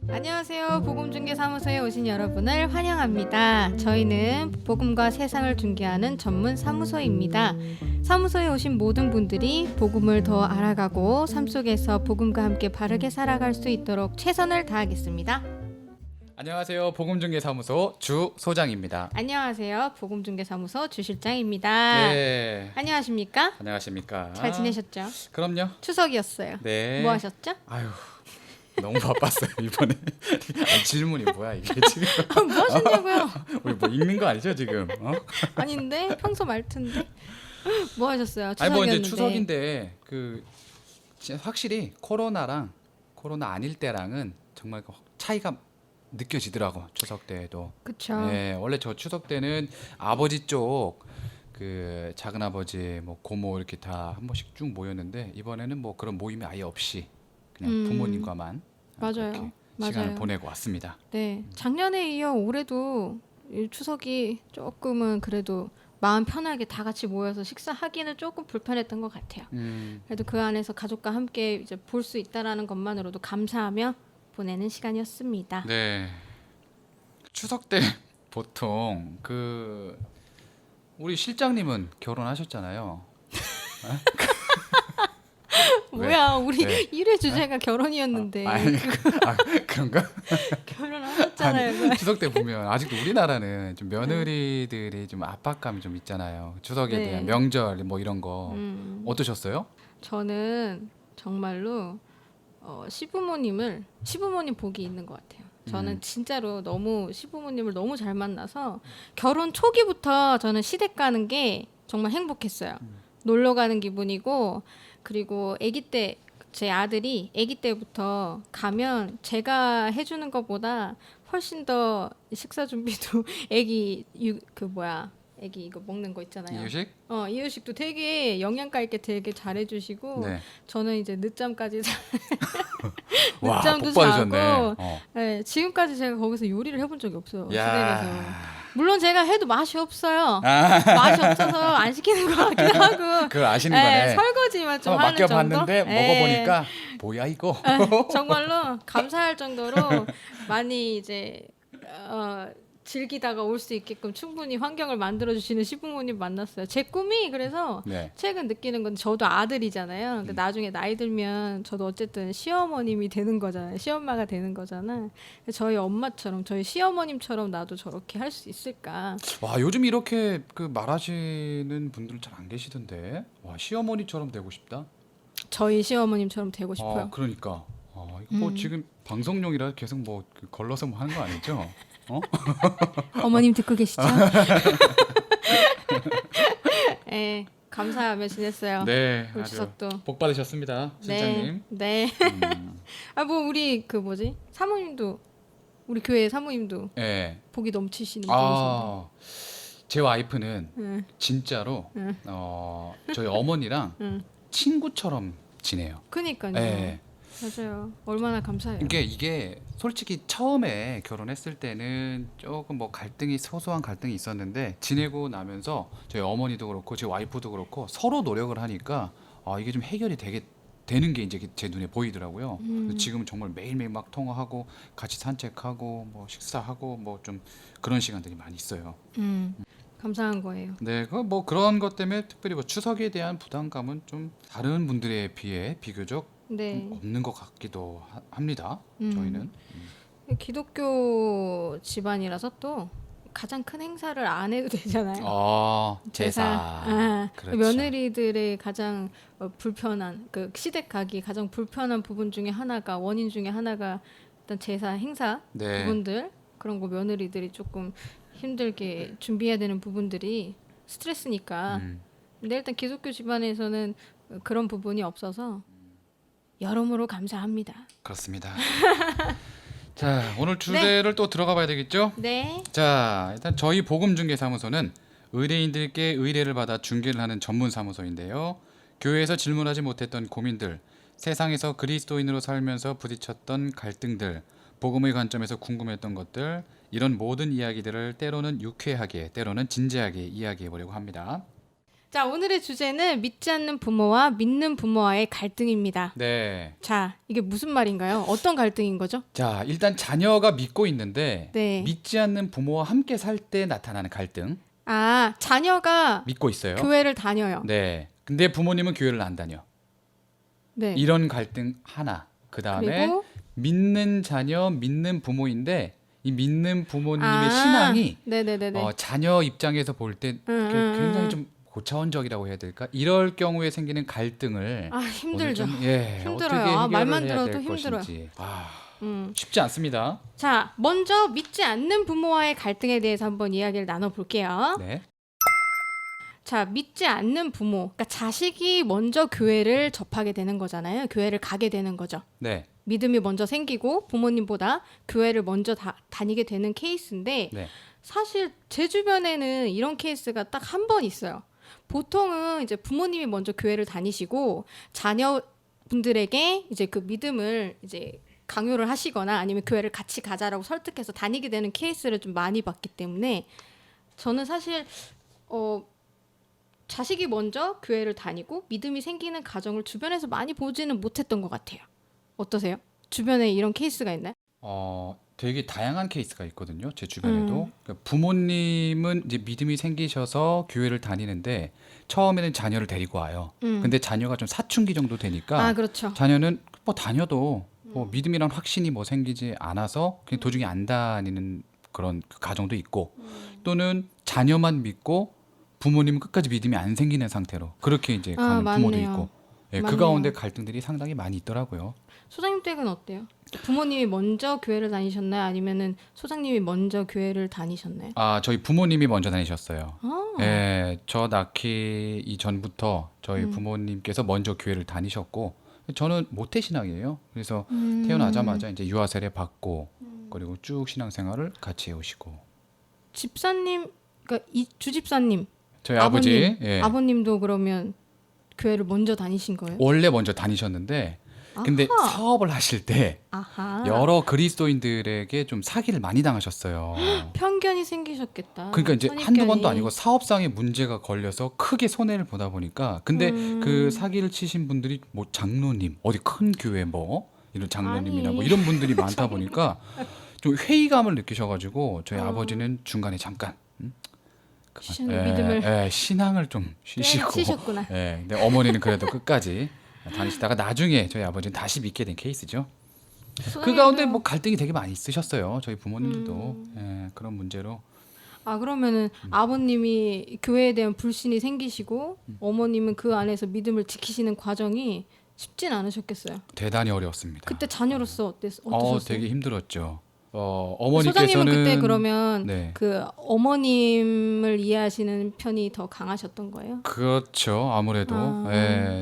안녕하세요. 복음중개사무소에 오신 여러분을 환영합니다. 저희는 복음과 세상을 중개하는 전문 사무소입니다. 사무소에 오신 모든 분들이 복음을 더 알아가고 삶 속에서 복음과 함께 바르게 살아갈 수 있도록 최선을 다하겠습니다. 안녕하세요. 복음중개사무소 주 소장입니다. 안녕하세요. 복음중개사무소 주 실장입니다. 네. 안녕하십니까? 안녕하십니까? 잘 지내셨죠? 그럼요. 추석이었어요. 네. 뭐 하셨죠? 아유, 너무 바빴어요 이번에. 아니, 질문이 뭐야 이게 지금? 뭐 하셨냐고요? 우리 뭐 읽는 거 아니죠 지금? 아닌데 평소 말투인데 뭐 하셨어요? 아니 뭐 추석이었는데. 이제 추석인데 그 진짜 확실히 코로나 아닐 때랑은 정말 차이가 느껴지더라고 추석 때에도. 그쵸. 네, 원래 저 추석 때는 아버지 쪽 그 작은 아버지 뭐 고모 이렇게 다 한 번씩 쭉 모였는데 이번에는 뭐 그런 모임이 아예 없이 그냥 부모님과만 맞아요. 그렇게 시간을 맞아요. 보내고 왔습니다. 네, 작년에 이어 올해도 이 추석이 조금은 그래도 마음 편하게 다 같이 모여서 식사하기는 조금 불편했던 것 같아요. 그래도 그 안에서 가족과 함께 이제 볼 수 있다라는 것만으로도 감사하며 보내는 시간이었습니다. 네. 추석 때 보통 그 우리 실장님은 결혼하셨잖아요. 뭐야, 우리 네. 1회 주제가 결혼이었는데 아니, 그런가? 결혼하셨잖아요. 아니, 추석 때 보면 아직도 우리나라는 좀 며느리들이 좀 압박감이 좀 있잖아요. 추석에 네. 대한 명절 뭐 이런 거 어떠셨어요? 저는 정말로 시부모님 복이 있는 것 같아요. 저는 진짜로 너무 시부모님을 너무 잘 만나서 결혼 초기부터 저는 시댁 가는 게 정말 행복했어요. 놀러 가는 기분이고, 그리고 아기 때 제 아들이 아기 때부터 가면 제가 해주는 것보다 훨씬 더 식사 준비도 아기 이거 먹는 거 있잖아요. 이유식? 이유식도 되게 영양가 있게 되게 잘해주시고, 네. 저는 이제 늦잠까지 와, 늦잠도 복 받으셨네. 자고, 네, 지금까지 제가 거기서 요리를 해본 적이 없어요. 시댁에서. 야. 물론 제가 해도 맛이 없어요. 맛이 없어서 안 시키는 것 같기도 하고. 그걸 아시는 네, 거네. 설거지만 좀 한번 하는 정도. 맡겨봤는데 먹어보니까 뭐야 이거? 정말로 감사할 정도로 많이 이제 즐기다가 올 수 있게끔 충분히 환경을 만들어 주시는 시부모님 만났어요. 제 꿈이 그래서 네. 최근 느끼는 건 저도 아들이잖아요. 그러니까 나중에 나이 들면 저도 어쨌든 시어머님이 되는 거잖아요. 시엄마가 되는 거잖아. 저희 엄마처럼 저희 시어머님처럼 나도 저렇게 할 수 있을까? 와 요즘 이렇게 그 말하시는 분들 잘 안 계시던데. 와 시어머니처럼 되고 싶다. 저희 시어머님처럼 되고 싶어요. 그러니까. 이거 뭐 지금 방송용이라 계속 뭐 걸러서 뭐 하는 거 아니죠? 어머님 듣고 계시죠? 네, 감사하며 지냈어요. 네, 올 아주 추석도. 복 받으셨습니다, 실장님. 네. 뭐 우리 그 뭐지? 사모님도 우리 교회 사모님도 네. 복이 넘치시는 분이신데. 제 와이프는 응. 진짜로 응. 저희 어머니랑 응. 친구처럼 지내요. 그니까요. 네. 맞아요. 얼마나 감사해요. 이게 솔직히 처음에 결혼했을 때는 조금 뭐 소소한 갈등이 있었는데 지내고 나면서 저희 어머니도 그렇고 제 와이프도 그렇고 서로 노력을 하니까 이게 좀 해결이 되는 게 이제 제 눈에 보이더라고요. 그래서 지금은 정말 매일매일 막 통화하고 같이 산책하고 뭐 식사하고 뭐 좀 그런 시간들이 많이 있어요. 감사한 거예요. 네, 뭐 그런 것 때문에 특별히 뭐 추석에 대한 부담감은 좀 다른 분들에 비해 비교적 네. 좀 없는 것 같기도 합니다. 저희는. 기독교 집안이라서 또 가장 큰 행사를 안 해도 되잖아요. 제사. 그렇죠. 며느리들의 가장 불편한 그 시댁 가기 가장 불편한 부분 중에 하나가 원인 중에 하나가 일단 제사 행사 네. 부분들 그런 거 며느리들이 조금 힘들게 준비해야 되는 부분들이 스트레스니까. 근데 일단 기독교 집안에서는 그런 부분이 없어서 여러모로 감사합니다. 그렇습니다. 자, 오늘 주제를 또 들어가 봐야 되겠죠? 네. 자, 일단 저희 복음중개사무소는 의뢰인들께 의뢰를 받아 중개를 하는 전문 사무소인데요. 교회에서 질문하지 못했던 고민들, 세상에서 그리스도인으로 살면서 부딪혔던 갈등들, 복음의 관점에서 궁금했던 것들, 이런 모든 이야기들을 때로는 유쾌하게, 때로는 진지하게 이야기해 보려고 합니다. 자, 오늘의 주제는 믿지 않는 부모와 믿는 부모와의 갈등입니다. 네. 자, 이게 무슨 말인가요? 어떤 갈등인 거죠? 자, 일단 자녀가 믿고 있는데 네. 믿지 않는 부모와 함께 살 때 나타나는 갈등. 아, 자녀가 믿고 있어요. 교회를 다녀요. 네. 근데 부모님은 교회를 안 다녀. 네. 이런 갈등 하나. 그다음에 그리고 믿는 자녀, 믿는 부모인데 이 믿는 부모님의 아, 신앙이 네네네네. 자녀 입장에서 볼 때 굉장히 음. 좀 고차원적이라고 해야 될까? 이럴 경우에 생기는 갈등을 아, 힘들죠. 오늘 좀, 힘들어요. 어떻게 아, 해결을 말만 해야 들어도 될 힘들어요. 것인지. 음. 쉽지 않습니다. 자, 먼저 믿지 않는 부모와의 갈등에 대해서 한번 이야기를 나눠볼게요. 네. 자, 믿지 않는 부모, 그러니까 자식이 먼저 교회를 접하게 되는 거잖아요. 교회를 가게 되는 거죠. 네. 믿음이 먼저 생기고 부모님보다 교회를 먼저 다니게 되는 케이스인데 네. 사실 제 주변에는 이런 케이스가 딱 한 번 있어요. 보통은 이제 부모님이 먼저 교회를 다니시고 자녀분들에게 이제 그 믿음을 이제 강요를 하시거나 아니면 교회를 같이 가자라고 설득해서 다니게 되는 케이스를 좀 많이 봤기 때문에 저는 사실 자식이 먼저 교회를 다니고 믿음이 생기는 가정을 주변에서 많이 보지는 못했던 것 같아요. 어떠세요? 주변에 이런 케이스가 있나요? 되게 다양한 케이스가 있거든요. 제 주변에도. 그러니까 부모님은 이제 믿음이 생기셔서 교회를 다니는데 처음에는 자녀를 데리고 와요. 근데 자녀가 좀 사춘기 정도 되니까 아, 그렇죠. 자녀는 뭐 다녀도 뭐 믿음이란 확신이 뭐 생기지 않아서 그냥 도중에 안 다니는 그런 그 가정도 있고 또는 자녀만 믿고 부모님은 끝까지 믿음이 안 생기는 상태로 그렇게 이제 가는 부모도 맞네요. 있고 그 맞네요. 가운데 갈등들이 상당히 많이 있더라고요. 소장님 댁은 어때요? 부모님이 먼저 교회를 다니셨나요? 아니면은 소장님이 먼저 교회를 다니셨나요? 저희 부모님이 먼저 다니셨어요. 아, 예, 저 낳기 이전부터 저희 부모님께서 먼저 교회를 다니셨고 저는 모태신앙이에요. 그래서 태어나자마자 이제 유아 세례 받고 그리고 쭉 신앙생활을 같이 해오시고 집사님, 그러니까 이 주집사님, 저희 아버지 예, 아버님도 그러면 교회를 먼저 다니신 거예요? 원래 먼저 다니셨는데 근데 아하. 사업을 하실 때 아하. 여러 그리스도인들에게 좀 사기를 많이 당하셨어요. 편견이 생기셨겠다. 그러니까 이제 선입견이. 한두 번도 아니고 사업상의 문제가 걸려서 크게 손해를 보다 보니까 근데 그 사기를 치신 분들이 뭐 장로님 어디 큰 교회 뭐 이런 장로님이나 뭐 아니. 이런 분들이 많다 보니까 좀 회의감을 느끼셔가지고 저희 아버지는 중간에 잠깐 신앙, 믿음을 신앙을 좀 쉬시고 치셨구나. 근데 어머니는 그래도 끝까지 다니시다가 나중에 저희 아버지는 다시 믿게 된 케이스죠. 그 가운데 뭐 갈등이 되게 많이 있으셨어요. 저희 부모님도 그런 문제로. 아, 그러면은 아버님이 교회에 대한 불신이 생기시고 어머님은 그 안에서 믿음을 지키시는 과정이 쉽진 않으셨겠어요. 대단히 어려웠습니다. 그때 자녀로서 어떠셨어요? 되게 힘들었죠. 소장님은 어머니께서는 그때 그러면 네. 그 어머님을 이해하시는 편이 더 강하셨던 거예요? 그렇죠. 아무래도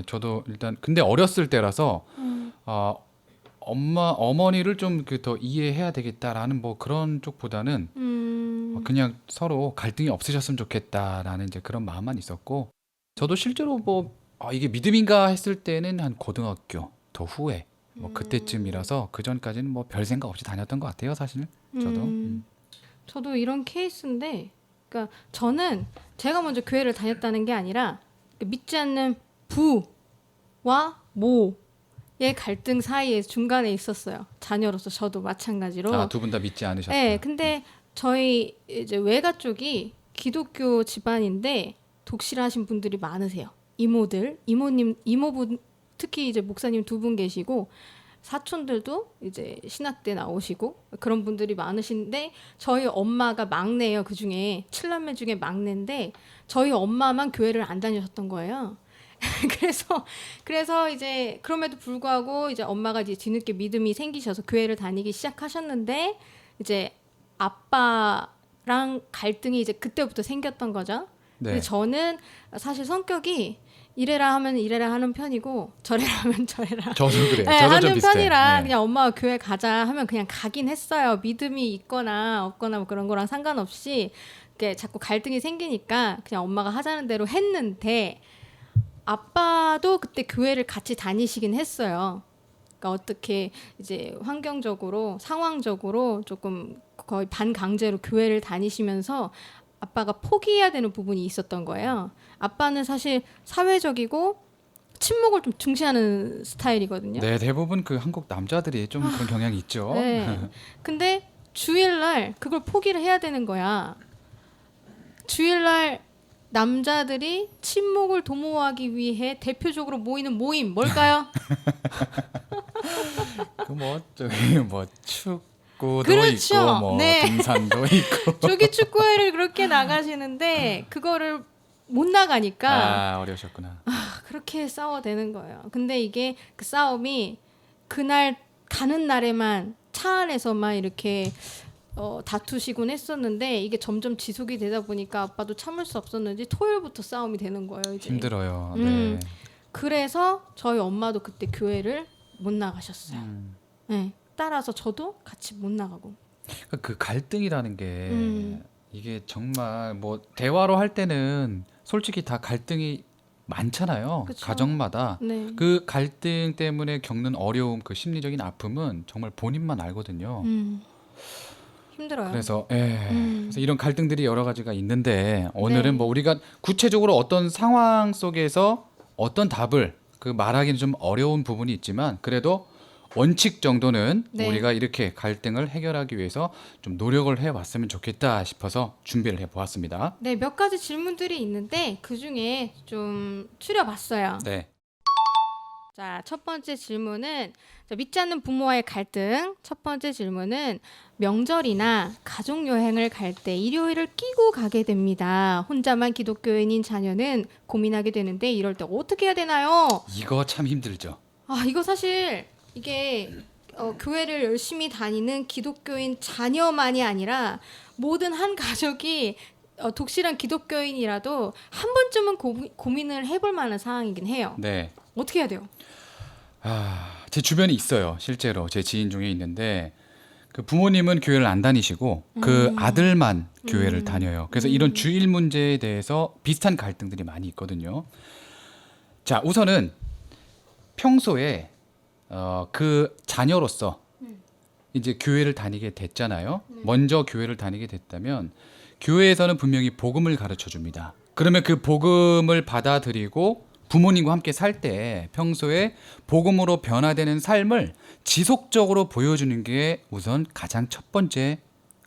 저도 일단 근데 어렸을 때라서 어머니를 좀 그 더 이해해야 되겠다라는 뭐 그런 쪽보다는 그냥 서로 갈등이 없으셨으면 좋겠다라는 이제 그런 마음만 있었고 저도 실제로 뭐 이게 믿음인가 했을 때는 한 고등학교 더 후에 뭐 그때쯤이라서 그 전까지는 뭐 별 생각 없이 다녔던 것 같아요, 사실. 저도. 저도 이런 케이스인데, 그러니까 저는 제가 먼저 교회를 다녔다는 게 아니라 믿지 않는 부와 모의 갈등 사이에 중간에 있었어요. 자녀로서 저도 마찬가지로. 두 분 다 믿지 않으셨다. 네, 근데 저희 이제 외가 쪽이 기독교 집안인데 독실하신 분들이 많으세요. 이모분 특히 이제 목사님 두 분 계시고 사촌들도 이제 신학대 나오시고 그런 분들이 많으신데 저희 엄마가 막내예요. 그 중에 7남매 중에 막내인데 저희 엄마만 교회를 안 다니셨던 거예요. 그래서 이제 그럼에도 불구하고 이제 엄마가 이제 뒤늦게 믿음이 생기셔서 교회를 다니기 시작하셨는데 이제 아빠랑 갈등이 이제 그때부터 생겼던 거죠. 네. 근데 저는 사실 성격이 이래라 하면 이래라 하는 편이고 저래라 하면 저래라 저도 그래요. 네, 저도 좀 하는 비슷해요. 편이라 네. 그냥 엄마가 교회 가자 하면 그냥 가긴 했어요. 믿음이 있거나 없거나 뭐 그런 거랑 상관없이 이렇게 자꾸 갈등이 생기니까 그냥 엄마가 하자는 대로 했는데 아빠도 그때 교회를 같이 다니시긴 했어요. 그러니까 어떻게 이제 환경적으로 상황적으로 조금 거의 반강제로 교회를 다니시면서 아빠가 포기해야 되는 부분이 있었던 거예요. 아빠는 사실 사회적이고 친목을 좀 중시하는 스타일이거든요. 네, 대부분 그 한국 남자들이 좀 그런 경향이 있죠. 네. 근데 주일날 그걸 포기를 해야 되는 거야. 주일날 남자들이 친목을 도모하기 위해 대표적으로 모이는 모임 뭘까요? 그 뭐 저기 뭐 축구도 그렇죠. 있고 뭐 네. 등산도 있고. 저기 축구회를 그렇게 나가시는데 그거를 못 나가니까 아, 어려우셨구나. 그렇게 싸워대는 거예요. 근데 이게 그 싸움이 그날 가는 날에만 차 안에서만 이렇게 다투시곤 했었는데 이게 점점 지속이 되다 보니까 아빠도 참을 수 없었는지 토요일부터 싸움이 되는 거예요. 이제. 힘들어요. 음. 네. 그래서 저희 엄마도 그때 교회를 못 나가셨어요. 음. 네. 따라서 저도 같이 못 나가고. 그러니까 그 갈등이라는 게 음. 이게 정말 뭐 대화로 할 때는 솔직히 다 갈등이 많잖아요. 그쵸. 가정마다. 네. 그 갈등 때문에 겪는 어려움, 그 심리적인 아픔은 정말 본인만 알거든요. 힘들어요. 그래서 음. 그래서 이런 갈등들이 여러 가지가 있는데 오늘은 네. 뭐 우리가 구체적으로 어떤 상황 속에서 어떤 답을 그 말하기는 좀 어려운 부분이 있지만 그래도 원칙 정도는 네. 우리가 이렇게 갈등을 해결하기 위해서 좀 노력을 해봤으면 좋겠다 싶어서 준비를 해보았습니다. 네, 몇 가지 질문들이 있는데 그 중에 좀 추려봤어요. 네. 자, 첫 번째 질문은 믿지 않는 부모와의 갈등. 첫 번째 질문은 명절이나 가족 여행을 갈 때 일요일을 끼고 가게 됩니다. 혼자만 기독교인인 자녀는 고민하게 되는데 이럴 때 어떻게 해야 되나요? 이거 참 힘들죠. 아, 이거 사실 이게 교회를 열심히 다니는 기독교인 자녀만이 아니라 모든 한 가족이 독실한 기독교인이라도 한 번쯤은 고민을 해볼 만한 상황이긴 해요. 네. 어떻게 해야 돼요? 제 주변에 있어요. 실제로 제 지인 중에 있는데 그 부모님은 교회를 안 다니시고 그 아들만 교회를 다녀요. 그래서 이런 주일 문제에 대해서 비슷한 갈등들이 많이 있거든요. 자, 우선은 평소에 그 자녀로서 이제 교회를 다니게 됐잖아요. 먼저 교회를 다니게 됐다면 교회에서는 분명히 복음을 가르쳐 줍니다. 그러면 그 복음을 받아들이고 부모님과 함께 살 때 평소에 복음으로 변화되는 삶을 지속적으로 보여주는 게 우선 가장 첫 번째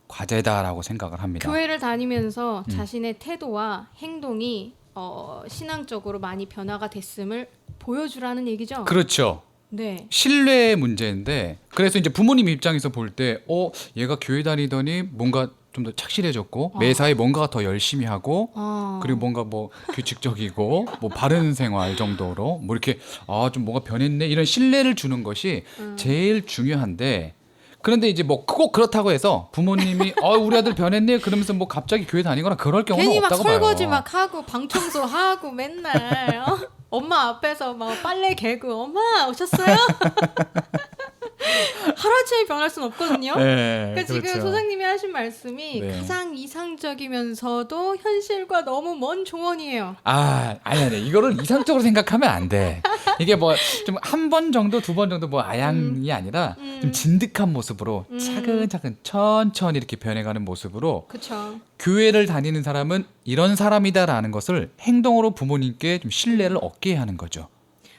과제다라고 생각을 합니다. 교회를 다니면서 자신의 태도와 행동이 신앙적으로 많이 변화가 됐음을 보여주라는 얘기죠. 그렇죠. 네. 신뢰의 문제인데 그래서 이제 부모님 입장에서 볼 때 얘가 교회 다니더니 뭔가 좀 더 착실해졌고 매사에 뭔가가 더 열심히 하고 그리고 뭔가 뭐 규칙적이고 뭐 바른 생활 정도로 뭐 이렇게 좀 뭐가 변했네 이런 신뢰를 주는 것이 제일 중요한데 그런데 이제 뭐 꼭 그렇다고 해서 부모님이 우리 아들 변했네 그러면서 뭐 갑자기 교회 다니거나 그럴 경우는 괜히 막 없다고 설거지 봐요. 막 하고 방 청소 하고 맨날 엄마 앞에서 막 빨래 개고 엄마 오셨어요? 하루아침에 변할 순 없거든요. 네, 그러니까 지금 그렇죠. 소장님이 하신 말씀이 네. 가장 이상적이면서도 현실과 너무 먼 조언이에요. 아니. 이거를 이상적으로 생각하면 안 돼. 이게 뭐 좀 한 번 정도, 두 번 정도 뭐 아양이 아니라 좀 진득한 모습으로 차근차근 천천히 이렇게 변해가는 모습으로 그렇죠. 교회를 다니는 사람은 이런 사람이다라는 것을 행동으로 부모님께 좀 신뢰를 얻게 하는 거죠.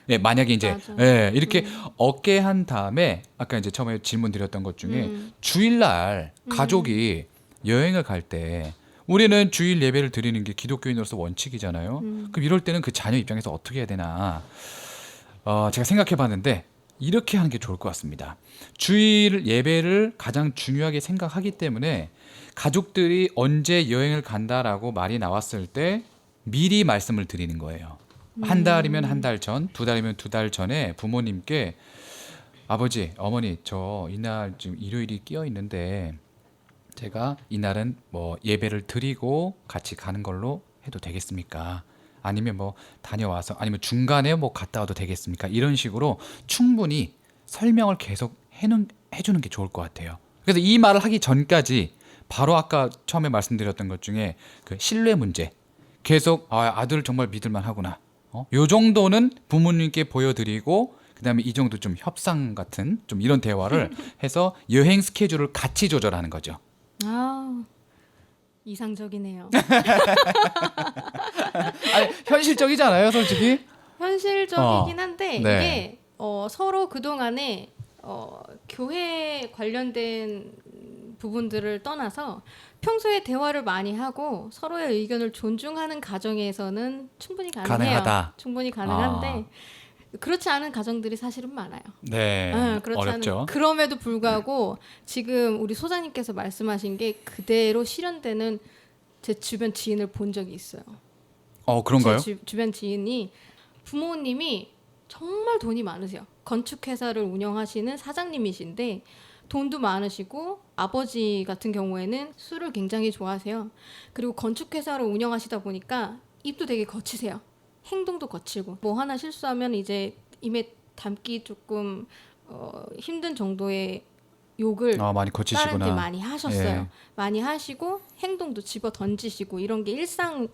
네, 만약에 이제 맞아. 이렇게 얻게 한 다음에 아까 이제 처음에 질문 드렸던 것 중에 주일날 가족이 여행을 갈 때 우리는 주일 예배를 드리는 게 기독교인으로서 원칙이잖아요. 그럼 이럴 때는 그 자녀 입장에서 어떻게 해야 되나? 제가 생각해봤는데 이렇게 하는 게 좋을 것 같습니다. 주일 예배를 가장 중요하게 생각하기 때문에 가족들이 언제 여행을 간다라고 말이 나왔을 때 미리 말씀을 드리는 거예요. 한 달이면 한 달 전, 두 달이면 두 달 전에 부모님께 아버지, 어머니 저 이날 지금 일요일이 끼어 있는데 제가 이날은 뭐 예배를 드리고 같이 가는 걸로 해도 되겠습니까? 아니면 뭐 다녀와서 아니면 중간에 뭐 갔다 와도 되겠습니까? 이런 식으로 충분히 설명을 계속 해주는 게 좋을 것 같아요. 그래서 이 말을 하기 전까지 바로 아까 처음에 말씀드렸던 것 중에 그 신뢰 문제 계속 아들 정말 믿을만 하구나. 요 정도는 부모님께 보여드리고 그다음에 이 정도 좀 협상 같은 좀 이런 대화를 해서 여행 스케줄을 같이 조절하는 거죠. 이상적이네요. 아니, 현실적이잖아요, 솔직히. 현실적이긴 한데 네. 이게 서로 그동안에 교회 관련된 부분들을 떠나서 평소에 대화를 많이 하고 서로의 의견을 존중하는 가정에서는 충분히 가능해요. 가능하다. 충분히 가능한데 그렇지 않은 가정들이 사실은 많아요. 네. 그렇지 어렵죠. 않은 그럼에도 불구하고 지금 우리 소장님께서 말씀하신 게 그대로 실현되는 제 주변 지인을 본 적이 있어요. 그런가요? 제 주변 지인이 부모님이 정말 돈이 많으세요. 건축회사를 운영하시는 사장님이신데 돈도 많으시고 아버지 같은 경우에는 술을 굉장히 좋아하세요. 그리고 건축회사를 운영하시다 보니까 입도 되게 거치세요. 행동도 거칠고 뭐 하나 실수하면 이제 입에 담기 조금 힘든 정도의 욕을 많이 거치시구나. 딸한테 많이 하셨어요. 예. 많이 하시고 행동도 집어 던지시고 이런 게 일상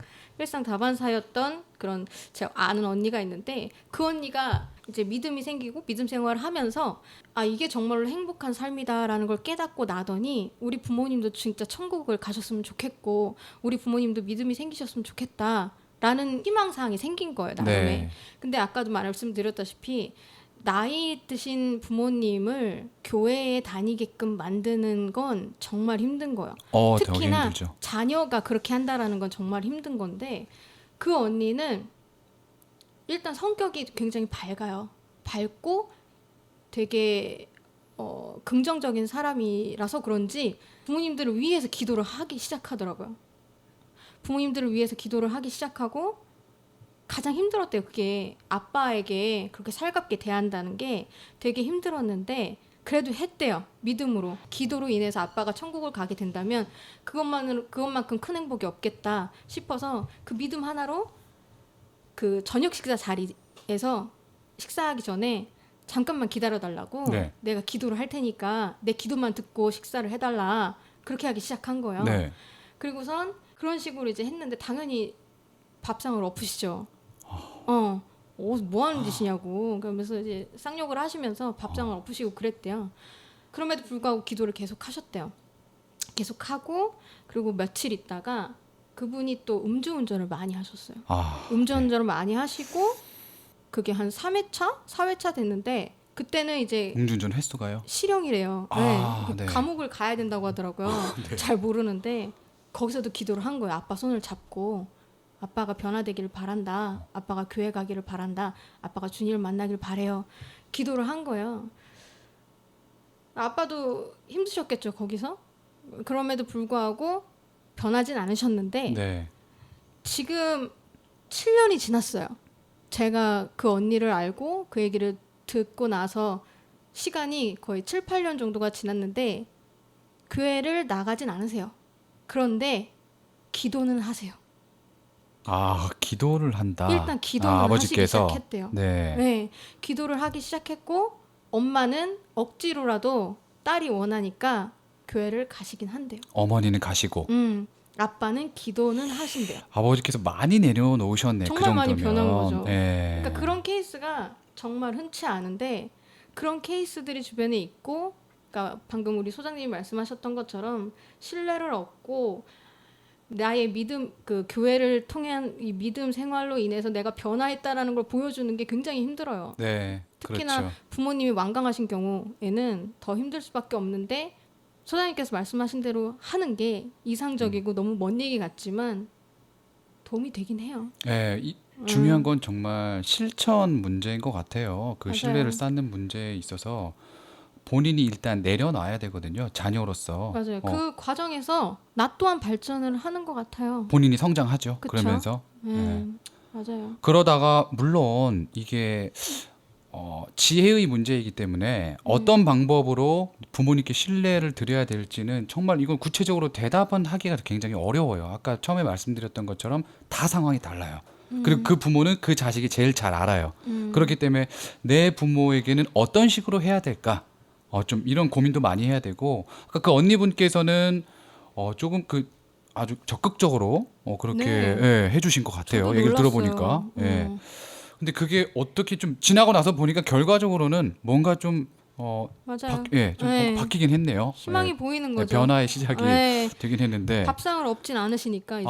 다반사였던 그런 제가 아는 언니가 있는데 그 언니가 이제 믿음이 생기고 믿음 생활을 하면서 이게 정말로 행복한 삶이다라는 걸 깨닫고 나더니 우리 부모님도 진짜 천국을 가셨으면 좋겠고 우리 부모님도 믿음이 생기셨으면 좋겠다라는 희망사항이 생긴 거예요, 나름에. 네. 근데 아까도 말씀드렸다시피 나이 드신 부모님을 교회에 다니게끔 만드는 건 정말 힘든 거예요. 되게 특히나 힘들죠. 자녀가 그렇게 한다라는 건 정말 힘든 건데 그 언니는 일단 성격이 굉장히 밝아요. 밝고 되게 긍정적인 사람이라서 그런지 부모님들을 위해서 기도를 하기 시작하더라고요. 부모님들을 위해서 기도를 하기 시작하고 가장 힘들었대요. 그게 아빠에게 그렇게 살갑게 대한다는 게 되게 힘들었는데 그래도 했대요. 믿음으로. 기도로 인해서 아빠가 천국을 가게 된다면 그것만큼 큰 행복이 없겠다 싶어서 그 믿음 하나로 그 저녁 식사 자리에서 식사하기 전에 잠깐만 기다려달라고 네. 내가 기도를 할 테니까 내 기도만 듣고 식사를 해달라 그렇게 하기 시작한 거예요. 네. 그리고선 그런 식으로 이제 했는데 당연히 밥상을 엎으시죠. 뭐 하는 짓이냐고. 그러면서 이제 쌍욕을 하시면서 밥상을 엎으시고 그랬대요. 그럼에도 불구하고 기도를 계속 하셨대요. 계속 하고 그리고 며칠 있다가 그분이 또 음주운전을 많이 하셨어요. 음주운전을 많이 하시고 그게 한 3회차? 4회차 됐는데 그때는 이제 음주운전 횟수가요? 실형이래요. 네. 감옥을 가야 된다고 하더라고요. 네. 잘 모르는데 거기서도 기도를 한 거예요. 아빠 손을 잡고 아빠가 변화되기를 바란다. 아빠가 교회 가기를 바란다. 아빠가 주님을 만나길 바래요. 기도를 한 거예요. 아빠도 힘드셨겠죠, 거기서. 그럼에도 불구하고 변하진 않으셨는데 네. 지금 7년이 지났어요. 제가 그 언니를 알고 그 얘기를 듣고 나서 시간이 거의 7, 8년 정도가 지났는데 교회를 나가진 않으세요. 그런데 기도는 하세요. 기도를 한다. 일단 기도를 아버지께서 하시기 시작했대요. 네. 기도를 하기 시작했고 엄마는 억지로라도 딸이 원하니까 교회를 가시긴 한대요. 어머니는 가시고 아빠는 기도는 하신대요. 아버지께서 많이 내려놓으셨네. 정말 그 정도면. 많이 변한 거죠. 네. 그러니까 그런 케이스가 정말 흔치 않은데 그런 케이스들이 주변에 있고 그러니까 방금 우리 소장님이 말씀하셨던 것처럼 신뢰를 얻고 나의 믿음 그 교회를 통한 이 믿음 생활로 인해서 내가 변화했다라는 걸 보여주는 게 굉장히 힘들어요. 네. 특히나 그렇죠. 부모님이 완강하신 경우에는 더 힘들 수밖에 없는데 소장님께서 말씀하신 대로 하는 게 이상적이고 너무 먼 얘기 같지만 도움이 되긴 해요. 네, 중요한 건 정말 실천 문제인 것 같아요. 그 맞아요. 신뢰를 쌓는 문제에 있어서 본인이 일단 내려놔야 되거든요. 자녀로서. 맞아요. 그 과정에서 나 또한 발전을 하는 것 같아요. 본인이 성장하죠. 그쵸? 그러면서. 네. 맞아요. 그러다가 물론 이게 지혜의 문제이기 때문에 어떤 방법으로 부모님께 신뢰를 드려야 될지는 정말 이건 구체적으로 대답은 하기가 굉장히 어려워요. 아까 처음에 말씀드렸던 것처럼 다 상황이 달라요. 그리고 그 부모는 그 자식이 제일 잘 알아요. 그렇기 때문에 내 부모에게는 어떤 식으로 해야 될까? 좀 이런 고민도 많이 해야 되고 아까 그 언니분께서는 조금 그 아주 적극적으로 그렇게 네. 예, 해주신 것 같아요. 저도 얘기를 놀랐어요. 들어보니까. 예. 근데 그게 어떻게 좀 지나고 나서 보니까 결과적으로는 뭔가 좀 맞아요. 좀 네. 바뀌긴 했네요. 희망이 예. 보이는 네, 거죠. 변화의 시작이 네. 되긴 했는데 밥상을 엎진 않으시니까 이제.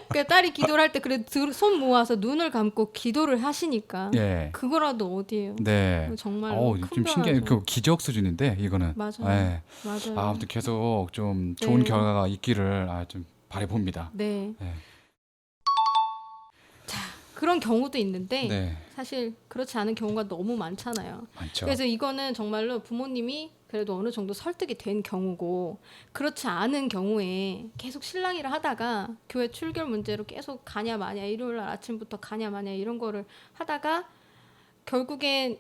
그 딸이 기도를 할 때 그래도 손 모아서 눈을 감고 기도를 하시니까 예. 그거라도 어디예요? 네. 정말로 큰 좀 신기해. 변화죠. 그 기적 수준인데 이거는. 맞아요. 예. 맞아요. 아무튼 계속 좀 좋은 네. 결과가 있기를 좀 바라봅니다. 네. 예. 그런 경우도 있는데 네. 사실 그렇지 않은 경우가 너무 많잖아요. 많죠. 그래서 이거는 정말로 부모님이 그래도 어느 정도 설득이 된 경우고 그렇지 않은 경우에 계속 실랑이를 하다가 교회 출결 문제로 계속 가냐 마냐 일요일 날 아침부터 가냐 마냐 이런 거를 하다가 결국엔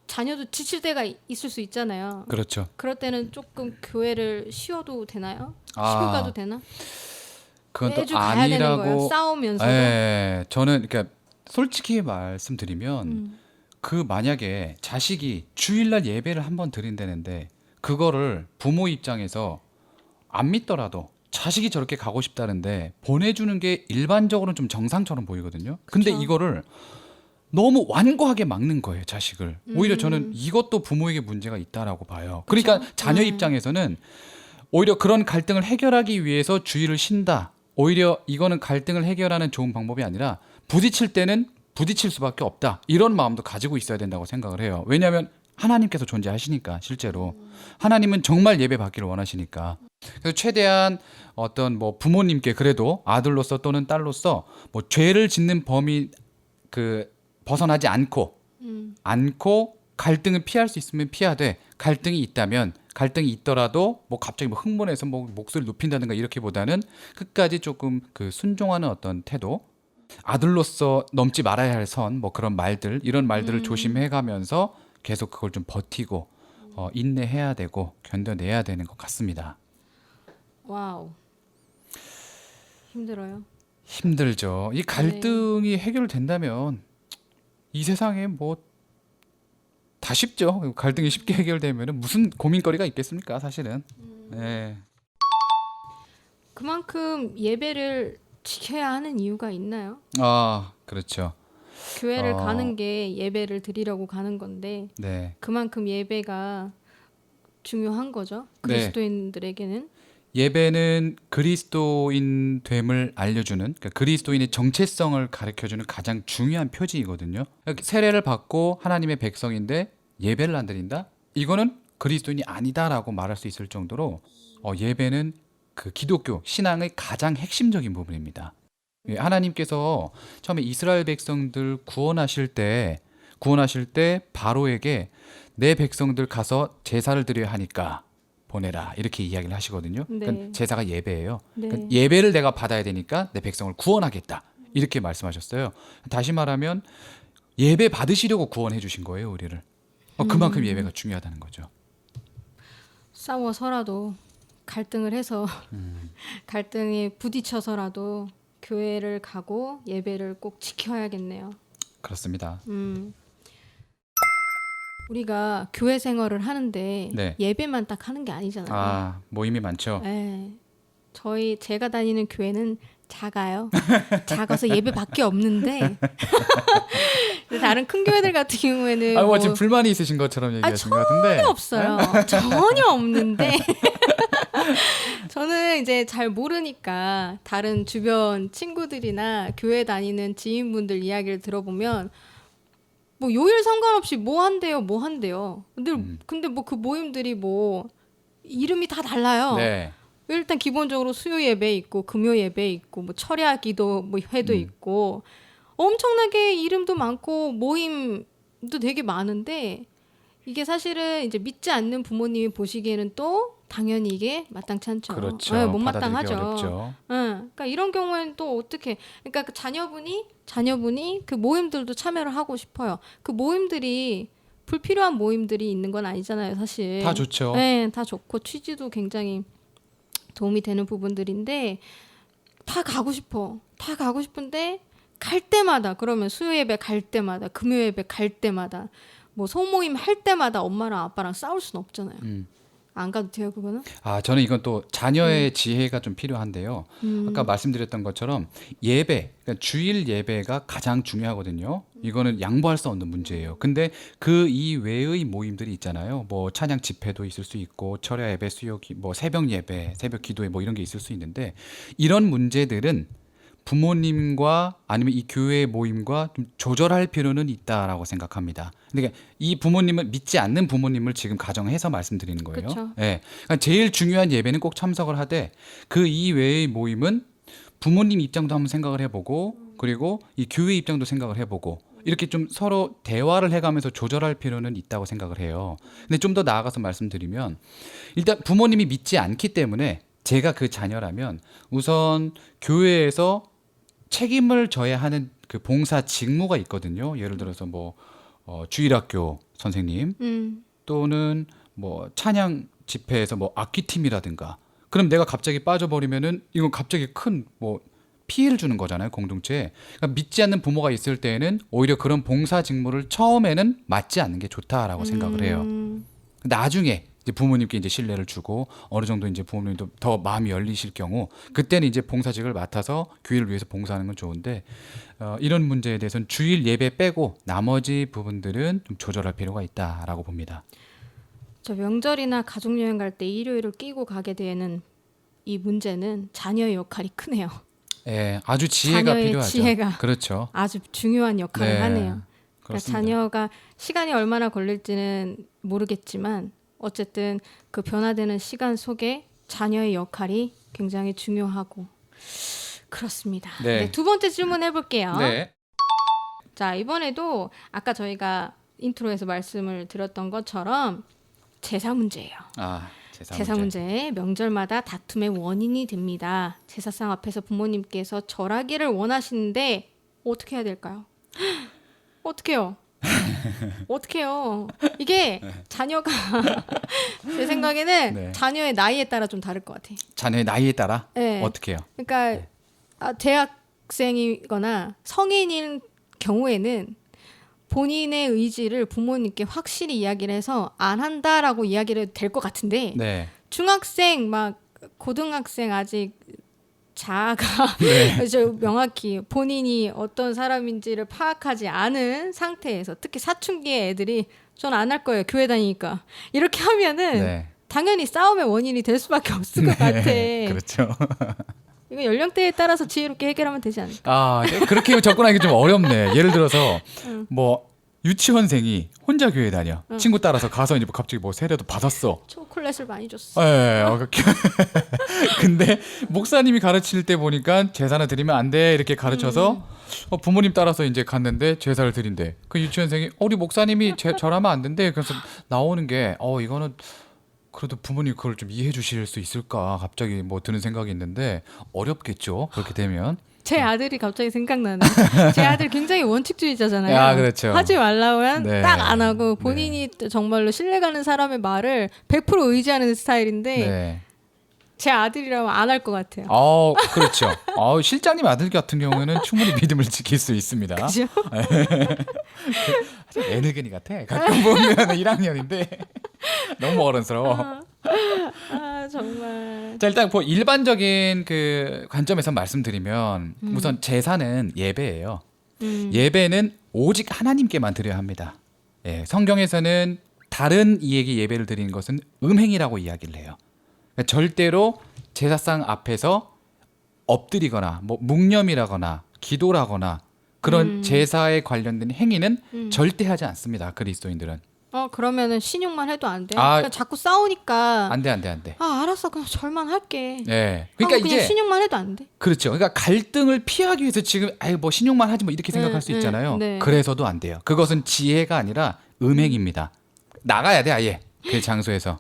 자녀도 지칠 때가 있을 수 있잖아요. 그렇죠. 그럴 때는 조금 교회를 쉬어도 되나요? 아. 쉬고 가도 되나? 그건 또 매주 가야 되는 거예요. 아니라고. 싸우면서도. 예. 저는 그러니까 솔직히 말씀드리면 음. 만약에 자식이 주일날 예배를 한번 드린다는데 그거를 부모 입장에서 안 믿더라도 자식이 저렇게 가고 싶다는데 보내주는 게 일반적으로는 좀 정상처럼 보이거든요. 근데 그쵸. 이거를 너무 완고하게 막는 거예요, 자식을. 오히려 저는 음. 이것도 부모에게 문제가 있다라고 봐요. 그러니까 그쵸? 자녀 네. 입장에서는 오히려 그런 갈등을 해결하기 위해서 주의를 쉰다. 오히려 이거는 갈등을 해결하는 좋은 방법이 아니라 부딪힐 때는 부딪힐 수밖에 없다. 이런 마음도 가지고 있어야 된다고 생각을 해요. 왜냐하면 하나님께서 존재하시니까 실제로 하나님은 정말 예배 받기를 원하시니까. 그래서 최대한 어떤 뭐 부모님께 그래도 아들로서 또는 딸로서 뭐 죄를 짓는 범위 벗어나지 않고 갈등을 피할 수 있으면 피하되 갈등이 있다면 갈등이 있더라도 뭐 갑자기 뭐 흥분해서 뭐 목소리를 높인다든가 이렇게보다는 끝까지 조금 순종하는 어떤 태도, 아들로서 넘지 말아야 할 선, 뭐 그런 말들, 이런 말들을 조심해가면서 계속 그걸 좀 버티고 인내해야 되고 견뎌내야 되는 것 같습니다. 와우. 힘들어요. 힘들죠. 이 갈등이 해결된다면 이 세상에 뭐 다 쉽죠. 갈등이 쉽게 해결되면 무슨 고민거리가 있겠습니까, 사실은. 네. 그만큼 예배를 지켜야 하는 이유가 있나요? 그렇죠. 교회를 어. 가는 게 예배를 드리려고 가는 건데 네. 그만큼 예배가 중요한 거죠. 그리스도인들에게는. 예배는 그리스도인 됨을 알려주는, 그러니까 그리스도인의 정체성을 가르쳐주는 가장 중요한 표지이거든요. 세례를 받고 하나님의 백성인데 예배를 안 드린다? 이거는 그리스도인이 아니다라고 말할 수 있을 정도로 예배는 그 기독교 신앙의 가장 핵심적인 부분입니다. 하나님께서 처음에 이스라엘 백성들 구원하실 때 바로에게 내 백성들 가서 제사를 드려야 하니까 보내라 이렇게 이야기를 하시거든요. 네. 그러니까 제사가 예배예요. 네. 그러니까 예배를 내가 받아야 되니까 내 백성을 구원하겠다 이렇게 말씀하셨어요. 다시 말하면 예배 받으시려고 구원해 주신 거예요, 우리를. 그만큼 예배가 중요하다는 거죠. 싸워서라도 갈등을 해서 갈등에 부딪혀서라도 교회를 가고 예배를 꼭 지켜야겠네요. 그렇습니다. 우리가 교회 생활을 하는데 네. 예배만 딱 하는 게 아니잖아요. 모임이 많죠. 네. 제가 다니는 교회는 작아요. 작아서 예배밖에 없는데 다른 큰 교회들 같은 경우에는 지금 불만이 있으신 것처럼 얘기하신 것 같은데. 전혀 없어요. 전혀 없는데 저는 이제 잘 모르니까 다른 주변 친구들이나 교회 다니는 지인분들 이야기를 들어보면 뭐 요일 상관없이 뭐 한대요. 근데 뭐 그 모임들이 뭐 이름이 다 달라요. 네. 일단 기본적으로 수요 예배 있고 금요 예배 있고 뭐 철야 기도 뭐 회도 있고 엄청나게 이름도 많고 모임도 되게 많은데 이게 사실은 이제 믿지 않는 부모님이 보시기에는 또 당연히 이게 마땅치 않죠. 그렇죠. 네, 받아들이기 못마땅하죠. 어렵죠. 그러니까 이런 경우에는 또 어떻게? 그러니까 그 자녀분이 그 모임들도 참여를 하고 싶어요. 그 모임들이 불필요한 모임들이 있는 건 아니잖아요, 사실. 다 좋죠. 네, 다 좋고 취지도 굉장히 도움이 되는 부분들인데 다 가고 싶은데 갈 때마다 그러면 수요 예배 갈 때마다 금요 예배 갈 때마다 뭐 소모임 할 때마다 엄마랑 아빠랑 싸울 수는 없잖아요. 안 가도 돼요, 그거는? 저는 이건 또 자녀의 지혜가 좀 필요한데요. 아까 말씀드렸던 것처럼 예배, 그러니까 주일 예배가 가장 중요하거든요. 이거는 양보할 수 없는 문제예요. 근데 그 이외의 모임들이 있잖아요. 뭐 찬양 집회도 있을 수 있고 철야 예배, 수요 뭐 새벽 예배, 새벽 기도회 뭐 이런 게 있을 수 있는데 이런 문제들은 부모님과 아니면 이 교회 모임과 좀 조절할 필요는 있다라고 생각합니다. 그러니까 이 부모님을 믿지 않는 부모님을 지금 가정해서 말씀드리는 거예요. 그쵸. 예. 그러니까 제일 중요한 예배는 꼭 참석을 하되 그 이외의 모임은 부모님 입장도 한번 생각을 해보고 그리고 이 교회 입장도 생각을 해보고 이렇게 좀 서로 대화를 해가면서 조절할 필요는 있다고 생각을 해요. 근데 좀 더 나아가서 말씀드리면 일단 부모님이 믿지 않기 때문에 제가 그 자녀라면 우선 교회에서 책임을 져야 하는 그 봉사 직무가 있거든요. 예를 들어서 뭐 주일학교 선생님 또는 뭐 찬양 집회에서 뭐 악기팀이라든가 그럼 내가 갑자기 빠져버리면은 이건 갑자기 큰 뭐 피해를 주는 거잖아요, 공동체에. 그러니까 믿지 않는 부모가 있을 때에는 오히려 그런 봉사 직무를 처음에는 맡지 않는 게 좋다라고 생각을 해요. 나중에 이제 부모님께 이제 신뢰를 주고 어느 정도 이제 부모님도 더 마음이 열리실 경우 그때는 이제 봉사직을 맡아서 교회를 위해서 봉사하는 건 좋은데 이런 문제에 대해서는 주일 예배 빼고 나머지 부분들은 좀 조절할 필요가 있다라고 봅니다. 저 명절이나 가족 여행 갈 때 일요일을 끼고 가게 되는 이 문제는 자녀의 역할이 크네요. 예, 아주 지혜가 자녀의 필요하죠. 지혜가 그렇죠. 아주 중요한 역할을 네, 하네요. 그러니까 그렇습니다. 자녀가 시간이 얼마나 걸릴지는 모르겠지만 어쨌든 그 변화되는 시간 속에 자녀의 역할이 굉장히 중요하고 그렇습니다. 네. 네, 두 번째 질문 해볼게요. 네. 자, 이번에도 아까 저희가 인트로에서 말씀을 드렸던 것처럼 제사 문제예요. 제사 문제. 명절마다 다툼의 원인이 됩니다. 제사상 앞에서 부모님께서 절하기를 원하시는데 어떻게 해야 될까요? 어떻게요? 어떻게요? 이게 자녀가 제 생각에는 네. 자녀의 나이에 따라 좀 다를 것 같아. 자녀의 나이에 따라 네. 어떻게 해요? 그러니까 대학생이거나 성인인 경우에는 본인의 의지를 부모님께 확실히 이야기를 해서 안 한다라고 이야기를 해도 될 것 같은데 네. 중학생 막 고등학생 아직 자아가 저 명확히 본인이 어떤 사람인지를 파악하지 않은 상태에서 특히 사춘기의 애들이 전 안 할 거예요. 교회 다니니까. 이렇게 하면은 네. 당연히 싸움의 원인이 될 수밖에 없을 것 같아. 그렇죠. 이거 연령대에 따라서 지혜롭게 해결하면 되지 않을까? 그렇게 접근하기 좀 어렵네. 예를 들어서 뭐 유치원생이 혼자 교회 다녀. 친구 따라서 가서 이제 갑자기 뭐 세례도 받았어. 초콜릿을 많이 줬어. 근데 목사님이 가르칠 때 보니까 제사는 드리면 안 돼 이렇게 가르쳐서 부모님 따라서 이제 갔는데 제사를 드린대. 그 유치원생이 우리 목사님이 절하면 안 된대. 그래서 나오는 게 이거는 그래도 부모님 그걸 좀 이해해 주실 수 있을까 갑자기 뭐 드는 생각이 있는데 어렵겠죠. 그렇게 되면. 제 아들이 갑자기 생각나네. 제 아들 굉장히 원칙주의자잖아요. 그렇죠. 하지 말라면 네. 딱 안 하고 본인이 정말로 신뢰가는 사람의 말을 100% 의지하는 스타일인데 네. 제 아들이라면 안 할 것 같아요. 그렇죠. 실장님 아들 같은 경우에는 충분히 믿음을 지킬 수 있습니다. 그죠? 애늙은이 같아. 가끔 보면 1학년인데 너무 어른스러워. 정말. 자, 일단 일반적인 그 관점에서 말씀드리면 우선 제사는 예배예요. 예배는 오직 하나님께만 드려야 합니다. 예, 성경에서는 다른 이에게 예배를 드리는 것은 음행이라고 이야기를 해요. 그러니까 절대로 제사상 앞에서 엎드리거나 뭐 묵념이라거나 기도라거나 그런 제사에 관련된 행위는 절대 하지 않습니다. 그리스도인들은. 그러면은 신용만 해도 안 돼? 아, 그냥 자꾸 싸우니까. 안 돼. 알았어. 그냥 절만 할게. 네. 그러니까 그러니까 그냥 이제 신용만 해도 안 돼? 그렇죠. 그러니까 갈등을 피하기 위해서 지금 뭐 신용만 하지 뭐 이렇게 생각할 수 있잖아요. 네. 그래서도 안 돼요. 그것은 지혜가 아니라 음행입니다. 나가야 돼 아예 그 장소에서.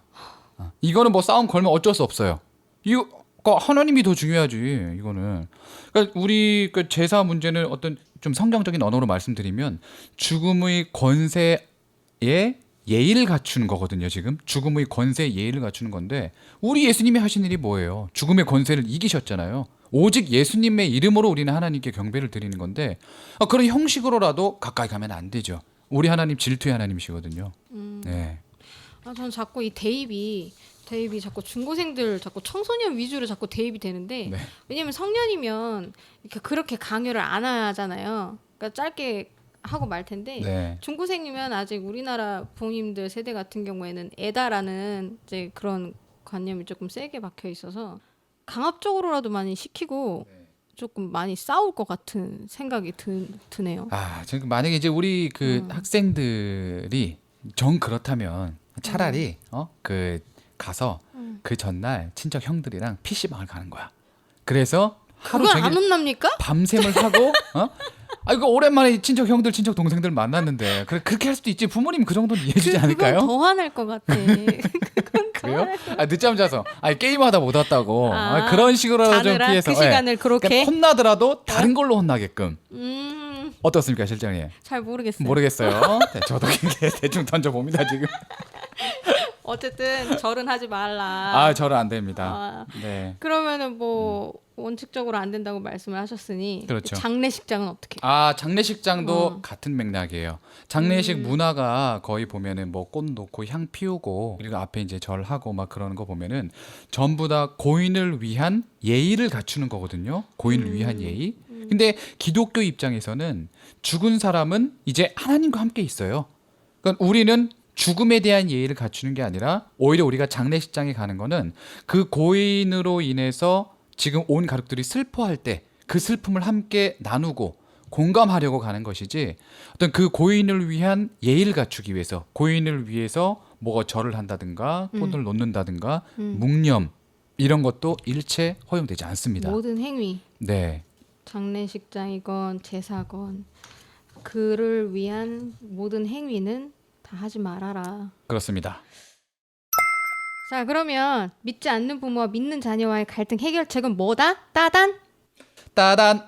이거는 뭐 싸움 걸면 어쩔 수 없어요. 이거 하나님이 더 중요하지 이거는. 그러니까 우리 그 제사 문제는 어떤 좀 성경적인 언어로 말씀드리면 죽음의 권세에 예의를 갖추는 거거든요. 지금 죽음의 권세에 예의를 갖추는 건데 우리 예수님이 하신 일이 뭐예요? 죽음의 권세를 이기셨잖아요. 오직 예수님의 이름으로 우리는 하나님께 경배를 드리는 건데 그런 형식으로라도 가까이 가면 안 되죠. 우리 하나님 질투의 하나님이시거든요. 네. 저는 자꾸 이 대입이 자꾸 중고생들 자꾸 청소년 위주로 자꾸 대입이 되는데 네. 왜냐면 성년이면 이렇게 그렇게 강요를 안 하잖아요. 그러니까 짧게 하고 말 텐데 네. 중고생이면 아직 우리나라 부모님들 세대 같은 경우에는 애다라는 이제 그런 관념이 조금 세게 박혀 있어서 강압적으로라도 많이 시키고 조금 많이 싸울 것 같은 생각이 드네요. 지금 만약에 이제 우리 그 학생들이 정 그렇다면 차라리 그 가서 그 전날 친척 형들이랑 PC방을 가는 거야. 그래서 하루 그건 안 종일 혼납니까? 밤샘을 하고 이거 오랜만에 친척 형들, 친척 동생들 만났는데 그렇게 할 수도 있지. 부모님 그 정도는 이해해주지 않을까요? 그건 더 화날 것 같아. 그건 더 그래요? 화날 것 같아. 늦잠 자서 게임하다 못 왔다고 그런 식으로 좀 자느라 피해서 그 시간을 그렇게 그러니까 혼나더라도 다른 걸로 혼나게끔. 어떻습니까, 실장님? 잘 모르겠어요. 모르겠어요. 네, 저도 그렇게 대충 던져봅니다 지금. 어쨌든 절은 하지 말라. 저는 안 됩니다. 네. 그러면은 뭐 원칙적으로 안 된다고 말씀을 하셨으니 그렇죠. 장례식장은 어떻게? 장례식장도 같은 맥락이에요. 장례식 문화가 거의 보면은 뭐 꽃 놓고 향 피우고 그리고 앞에 이제 절하고 막 그러는 거 보면은 전부 다 고인을 위한 예의를 갖추는 거거든요. 고인을 위한 예의. 근데 기독교 입장에서는 죽은 사람은 이제 하나님과 함께 있어요. 그러니까 우리는 죽음에 대한 예의를 갖추는 게 아니라 오히려 우리가 장례식장에 가는 거는 그 고인으로 인해서 지금 온 가족들이 슬퍼할 때 그 슬픔을 함께 나누고 공감하려고 가는 것이지 어떤 그 고인을 위한 예의를 갖추기 위해서 고인을 위해서 뭐가 절을 한다든가 꽃을 놓는다든가 묵념 이런 것도 일체 허용되지 않습니다. 모든 행위, 네. 장례식장이건 제사건 그를 위한 모든 행위는 다 하지 말아라. 그렇습니다. 자, 그러면 믿지 않는 부모와 믿는 자녀와의 갈등 해결책은 뭐다? 따단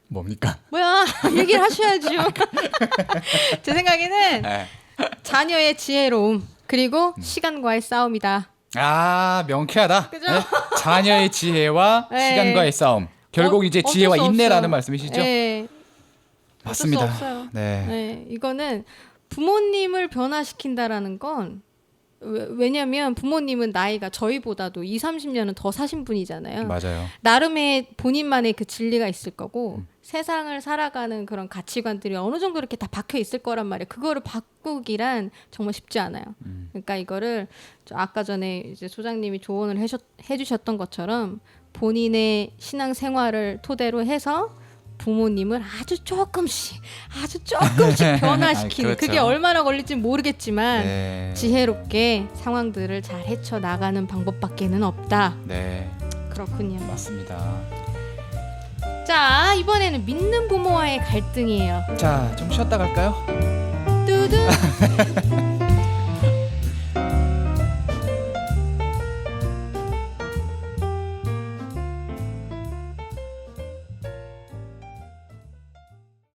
뭡니까? 뭐야? 얘기를 하셔야죠. 제 생각에는 네. 자녀의 지혜로움 그리고 시간과의 싸움이다. 명쾌하다. 그죠? 네? 자녀의 지혜와 네. 시간과의 싸움. 결국 이제 어쩔 지혜와 수 인내라는 없어요. 말씀이시죠? 네. 맞습니다. 어쩔 수 없어요. 네. 네, 이거는 부모님을 변화시킨다라는 건 왜냐면 부모님은 나이가 저희보다도 20-30년은 더 사신 분이잖아요. 맞아요. 나름의 본인만의 그 진리가 있을 거고 세상을 살아가는 그런 가치관들이 어느 정도 이렇게 다 박혀 있을 거란 말이에요. 그거를 바꾸기란 정말 쉽지 않아요. 그러니까 이거를 아까 전에 이제 소장님이 조언을 해주셨던 것처럼 본인의 신앙 생활을 토대로 해서 부모님을 아주 조금씩 변화시키는 그렇죠. 그게 얼마나 걸릴지 모르겠지만 네. 지혜롭게 상황들을 잘 헤쳐나가는 방법밖에는 없다. 네. 그렇군요. 맞습니다. 자, 이번에는 믿는 부모와의 갈등이에요. 자, 좀 쉬었다 갈까요? 뚜둔